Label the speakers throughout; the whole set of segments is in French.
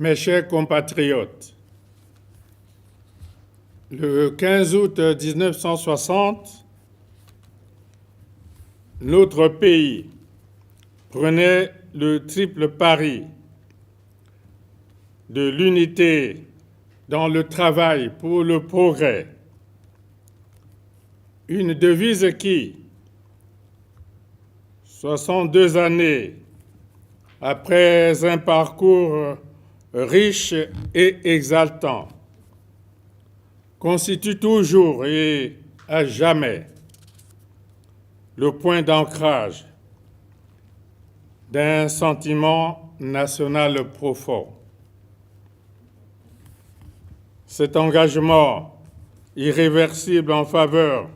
Speaker 1: Mes chers compatriotes, le 15 août 1960, notre pays prenait le triple pari de l'unité dans le travail pour le progrès, une devise qui, 62 années après un parcours riche et exaltant, constitue toujours et à jamais le point d'ancrage d'un sentiment national profond. Cet engagement irréversible en faveur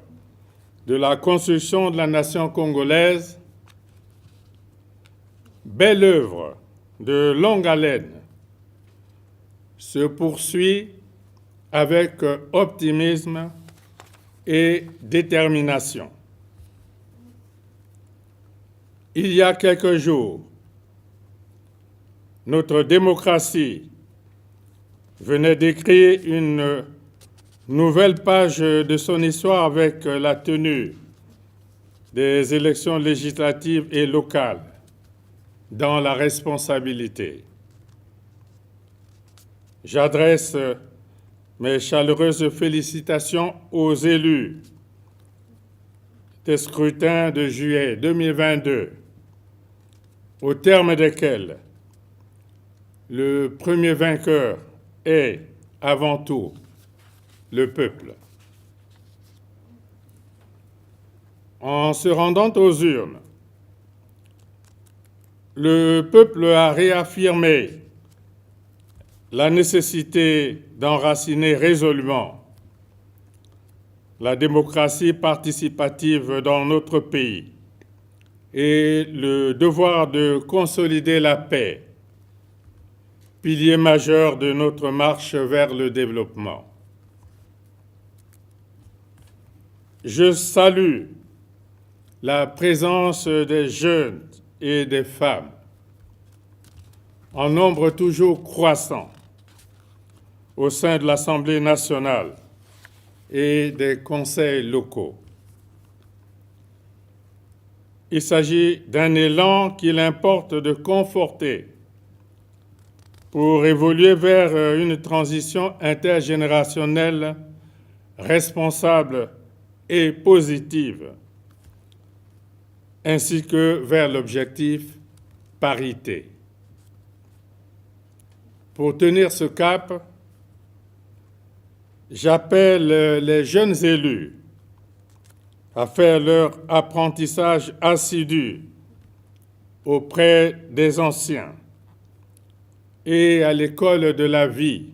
Speaker 1: de la construction de la nation congolaise, belle œuvre de longue haleine, se poursuit avec optimisme et détermination. Il y a quelques jours, notre démocratie venait d'écrire une nouvelle page de son histoire avec la tenue des élections législatives et locales dans la responsabilité. J'adresse mes chaleureuses félicitations aux élus des scrutins de juillet 2022, au terme desquels le premier vainqueur est, avant tout, le peuple. En se rendant aux urnes, le peuple a réaffirmé la nécessité d'enraciner résolument la démocratie participative dans notre pays et le devoir de consolider la paix, pilier majeur de notre marche vers le développement. Je salue la présence des jeunes et des femmes, en nombre toujours croissant, au sein de l'Assemblée nationale et des conseils locaux. Il s'agit d'un élan qu'il importe de conforter pour évoluer vers une transition intergénérationnelle responsable et positive, ainsi que vers l'objectif parité. Pour tenir ce cap, j'appelle les jeunes élus à faire leur apprentissage assidu auprès des anciens et à l'école de la vie.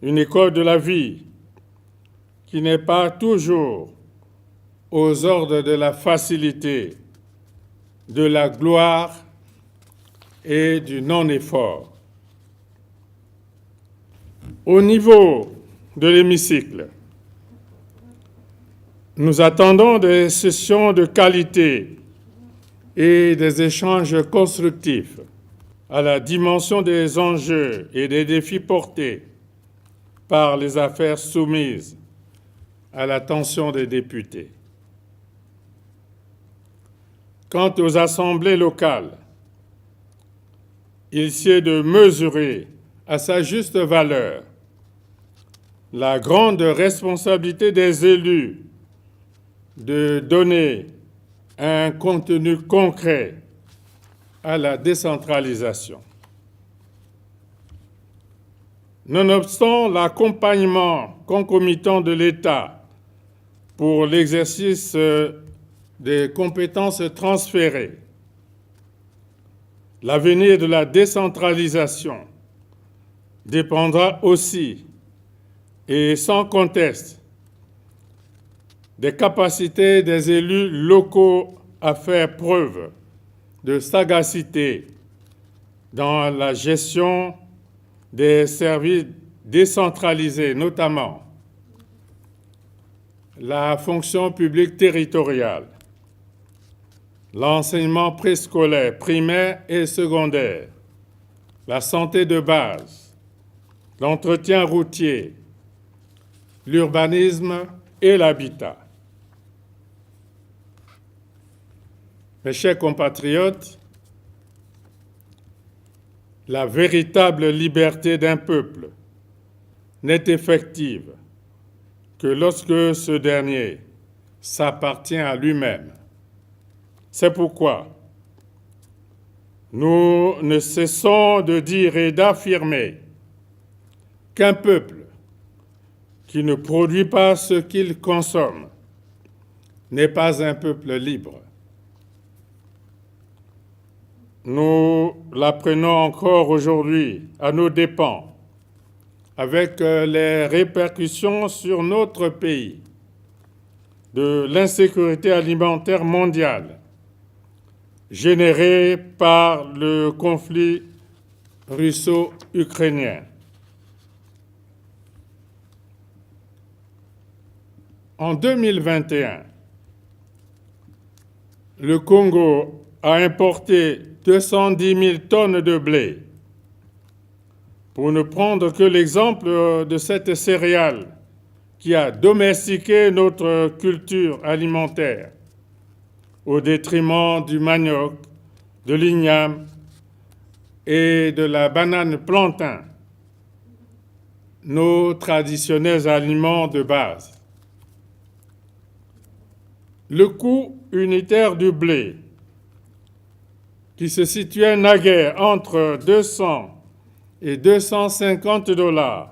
Speaker 1: Une école de la vie qui n'est pas toujours aux ordres de la facilité, de la gloire et du non-effort. Au niveau de l'hémicycle, nous attendons des sessions de qualité et des échanges constructifs à la dimension des enjeux et des défis portés par les affaires soumises à l'attention des députés. Quant aux assemblées locales, il sied de mesurer à sa juste valeur la grande responsabilité des élus de donner un contenu concret à la décentralisation. Nonobstant l'accompagnement concomitant de l'État pour l'exercice des compétences transférées, l'avenir de la décentralisation dépendra aussi et sans conteste des capacités des élus locaux à faire preuve de sagacité dans la gestion des services décentralisés, notamment la fonction publique territoriale, l'enseignement préscolaire, primaire et secondaire, la santé de base, l'entretien routier, l'urbanisme et l'habitat. Mes chers compatriotes, la véritable liberté d'un peuple n'est effective que lorsque ce dernier s'appartient à lui-même. C'est pourquoi nous ne cessons de dire et d'affirmer qu'un peuple qui ne produit pas ce qu'il consomme n'est pas un peuple libre. Nous l'apprenons encore aujourd'hui à nos dépens, avec les répercussions sur notre pays de l'insécurité alimentaire mondiale générée par le conflit russo-ukrainien. En 2021, le Congo a importé 210 000 tonnes de blé. Pour ne prendre que l'exemple de cette céréale qui a domestiqué notre culture alimentaire au détriment du manioc, de l'igname et de la banane plantain, nos traditionnels aliments de base. Le coût unitaire du blé, qui se situait naguère entre 200 et 250 $,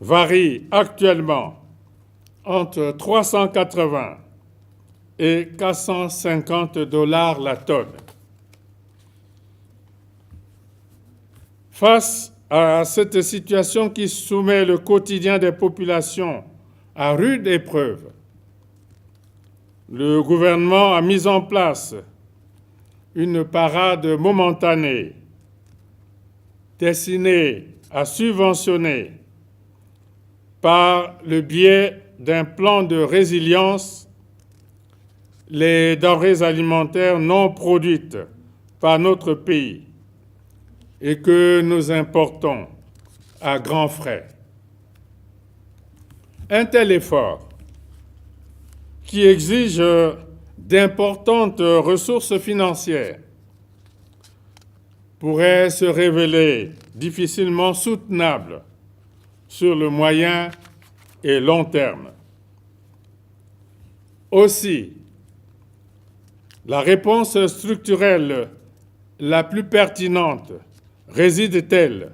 Speaker 1: varie actuellement entre 380 et 450 $ la tonne. Face à cette situation qui soumet le quotidien des populations à rude épreuve, le gouvernement a mis en place une parade momentanée destinée à subventionner par le biais d'un plan de résilience les denrées alimentaires non produites par notre pays et que nous importons à grands frais. Un tel effort, qui exige d'importantes ressources financières, pourrait se révéler difficilement soutenable sur le moyen et long terme. Aussi, la réponse structurelle la plus pertinente réside-t-elle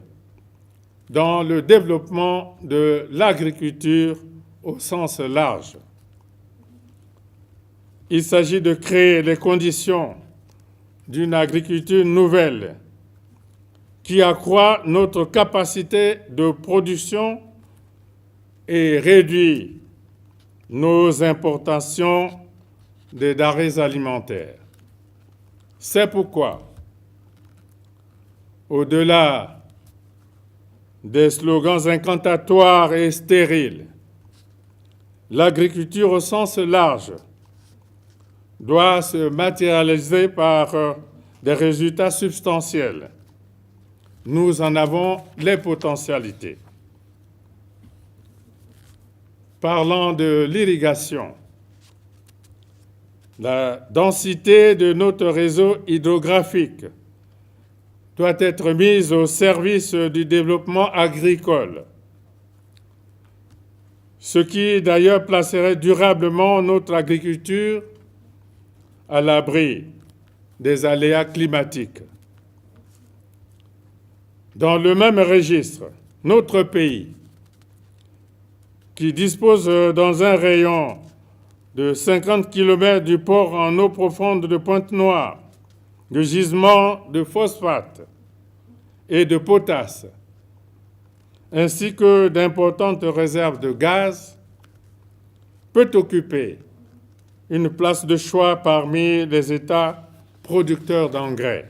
Speaker 1: dans le développement de l'agriculture au sens large. Il s'agit de créer les conditions d'une agriculture nouvelle qui accroît notre capacité de production et réduit nos importations des denrées alimentaires. C'est pourquoi, au-delà des slogans incantatoires et stériles, l'agriculture au sens large doit se matérialiser par des résultats substantiels. Nous en avons les potentialités. Parlant de l'irrigation, la densité de notre réseau hydrographique doit être mise au service du développement agricole, ce qui d'ailleurs placerait durablement notre agriculture à l'abri des aléas climatiques. Dans le même registre, notre pays, qui dispose dans un rayon de 50 km du port en eau profonde de Pointe-Noire, de gisements de phosphate et de potasse, ainsi que d'importantes réserves de gaz, peut occuper une place de choix parmi les États producteurs d'engrais.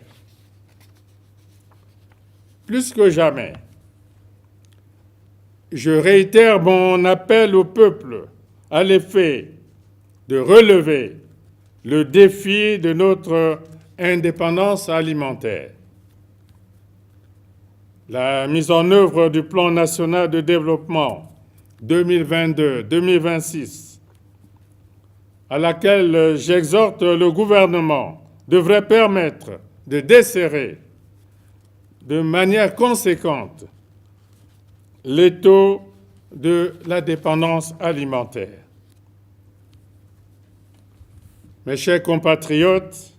Speaker 1: Plus que jamais, je réitère mon appel au peuple à l'effet de relever le défi de notre indépendance alimentaire. la mise en œuvre du plan national de développement 2022-2026, à laquelle j'exhorte le gouvernement, devrait permettre de desserrer de manière conséquente les taux de la dépendance alimentaire. Mes chers compatriotes,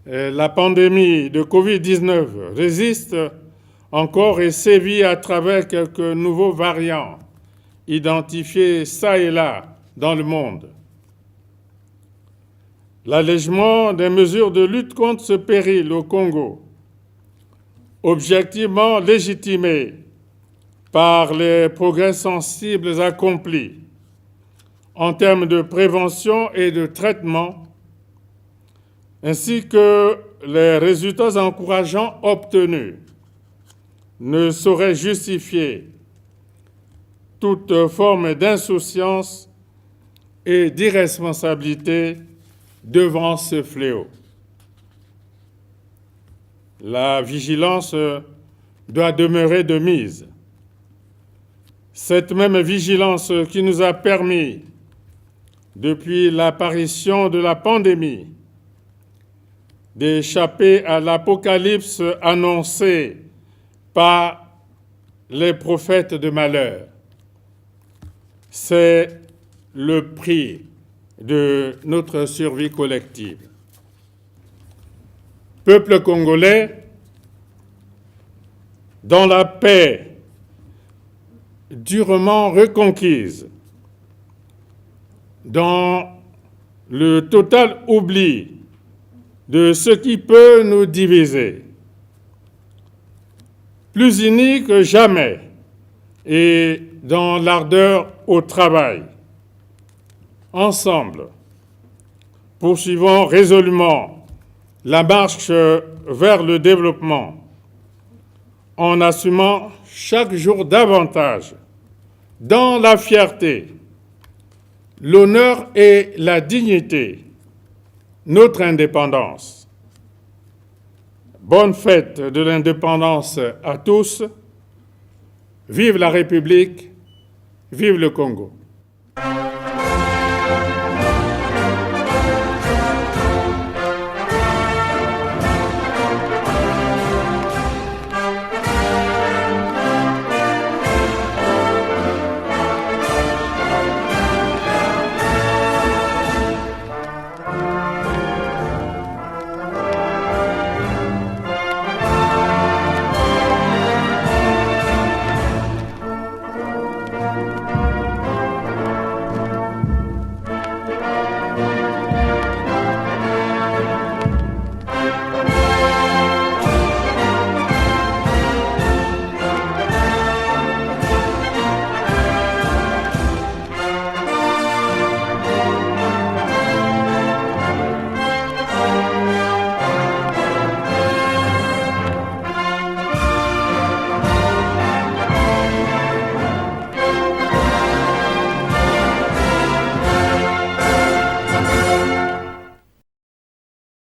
Speaker 1: la pandémie de Covid-19 résiste encore et sévit à travers quelques nouveaux variants identifiés çà et là dans le monde. L'allègement des mesures de lutte contre ce péril au Congo, objectivement légitimé par les progrès sensibles accomplis en termes de prévention et de traitement, ainsi que les résultats encourageants obtenus, ne sauraient justifier toute forme d'insouciance et d'irresponsabilité devant ce fléau. La vigilance doit demeurer de mise. Cette même vigilance qui nous a permis, depuis l'apparition de la pandémie, d'échapper à l'apocalypse annoncé par les prophètes de malheur. C'est le prix de notre survie collective. Peuple congolais, dans la paix durement reconquise, dans le total oubli de ce qui peut nous diviser, plus unis que jamais et dans l'ardeur au travail. Ensemble, poursuivons résolument la marche vers le développement en assumant chaque jour davantage, dans la fierté, l'honneur et la dignité, notre indépendance. Bonne fête de l'indépendance à tous. Vive la République, vive le Congo.